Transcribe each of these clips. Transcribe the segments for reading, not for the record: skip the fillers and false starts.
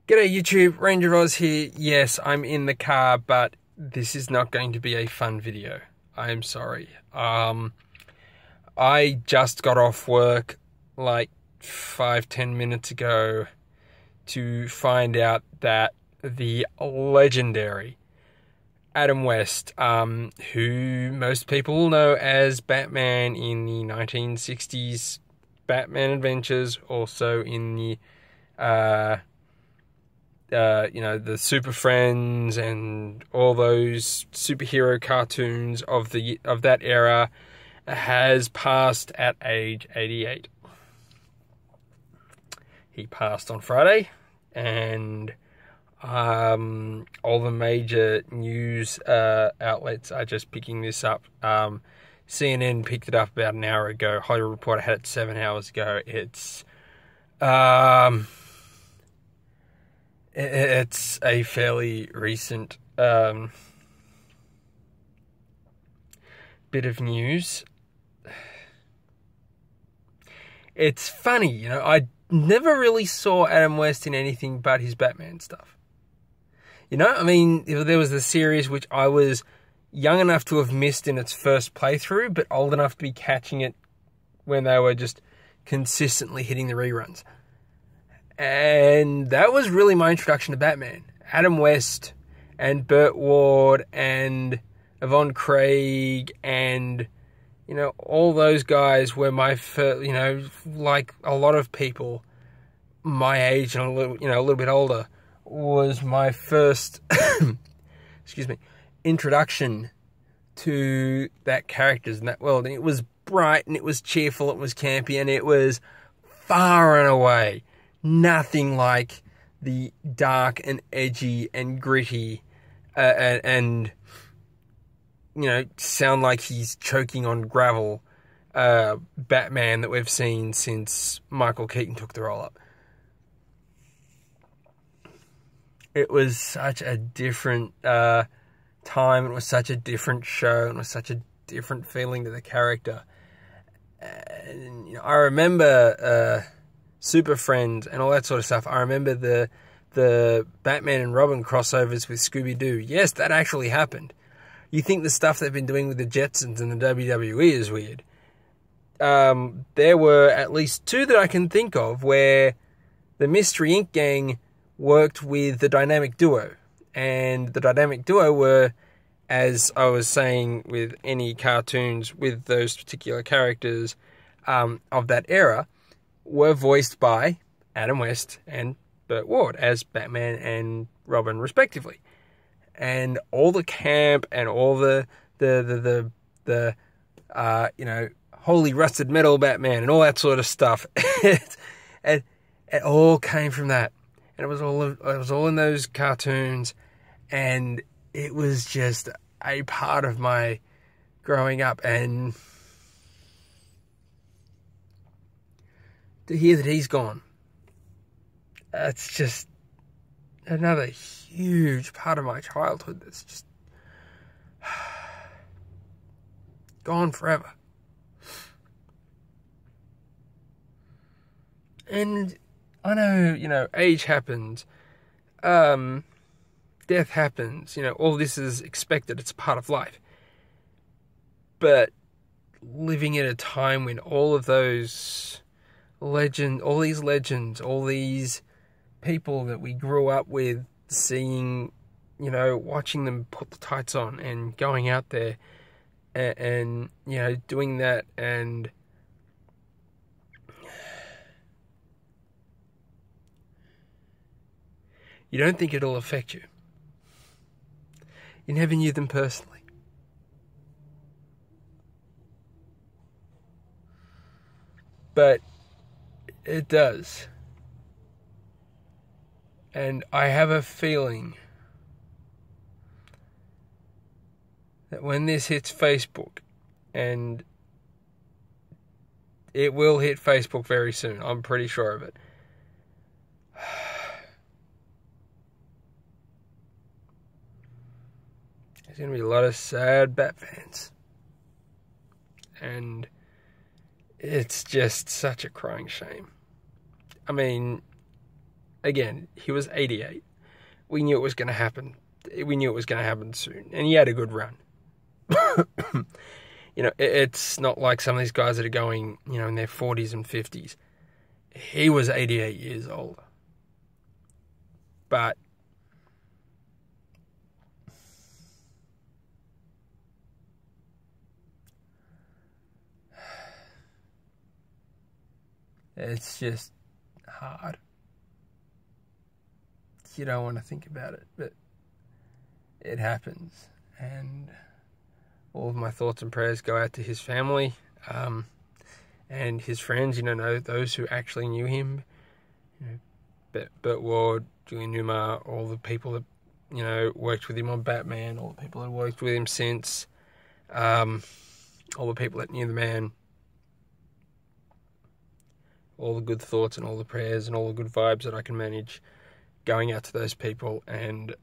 G'day YouTube, Ranger Oz here. Yes, I'm in the car, but this is not going to be a fun video. I'm sorry. I just got off work like 5-10 minutes ago to find out that the legendary Adam West, who most people know as Batman in the 1960s Batman Adventures, also in the the Super Friends and all those superhero cartoons of that era, has passed at age 88. He passed on Friday, and all the major news outlets are just picking this up. CNN picked it up about an hour ago. Hollywood Reporter had it 7 hours ago. It's a fairly recent bit of news. It's funny, I never really saw Adam West in anything but his Batman stuff. There was the series which I was young enough to have missed in its first playthrough, but old enough to be catching it when they were just consistently hitting the reruns. And that was really my introduction to Batman. Adam West and Burt Ward and Yvonne Craig and, all those guys were my first, like a lot of people my age and a little bit older, was my first, excuse me, introduction to that characters and that world. And it was bright and it was cheerful, it was campy, and it was far and away nothing like the dark and edgy and gritty and sound like he's choking on gravel Batman that we've seen since Michael Keaton took the role up. It was such a different time. It was such a different show. It was such a different feeling to the character. And, I remember Super Friends and all that sort of stuff. I remember the Batman and Robin crossovers with Scooby-Doo. Yes, that actually happened. You think the stuff they've been doing with the Jetsons and the WWE is weird. There were at least two that I can think of where the Mystery Inc. gang worked with the Dynamic Duo. And the Dynamic Duo were, as I was saying with any cartoons with those particular characters of that era, were voiced by Adam West and Burt Ward as Batman and Robin, respectively. And all the camp and all the holy rusted metal Batman and all that sort of stuff, it all came from that. And it was all in those cartoons, and it was just a part of my growing up. And to hear that he's gone, it's just another huge part of my childhood that's just gone forever. And I know, age happens, death happens, all this is expected, it's part of life. But living at a time when all of those all these legends, all these people that we grew up with, seeing, watching them put the tights on and going out there and doing that, and you don't think it'll affect you. You never knew them personally. But it does. And I have a feeling that when this hits Facebook, and it will hit Facebook very soon, I'm pretty sure of it, there's going to be a lot of sad Bat fans. And it's just such a crying shame. I mean, again, he was 88. We knew it was going to happen. We knew it was going to happen soon. And he had a good run. It's not like some of these guys that are going, in their 40s and 50s. He was 88 years old. But it's just hard. You don't want to think about it, but it happens. And all of my thoughts and prayers go out to his family and his friends, those who actually knew him. Burt Ward, Julian Newmar, all the people that, worked with him on Batman, all the people that worked with him since, all the people that knew the man. All the good thoughts and all the prayers and all the good vibes that I can manage going out to those people. And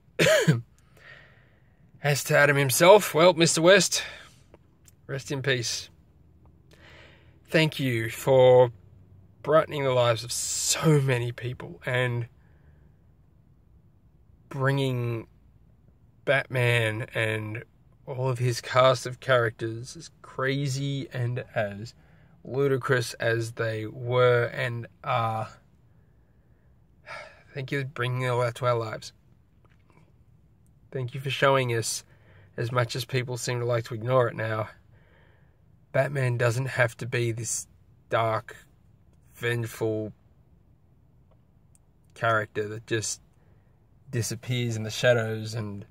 as to Adam himself, well, Mr. West, rest in peace. Thank you for brightening the lives of so many people and bringing Batman and all of his cast of characters, as crazy and as ludicrous as they were and are. Thank you for bringing all that to our lives. Thank you for showing us, as much as people seem to like to ignore it now, Batman doesn't have to be this dark, vengeful character that just disappears in the shadows and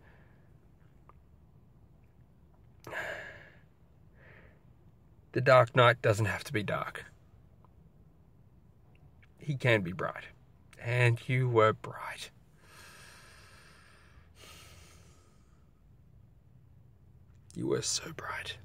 the Dark Knight doesn't have to be dark. He can be bright. And you were bright. You were so bright.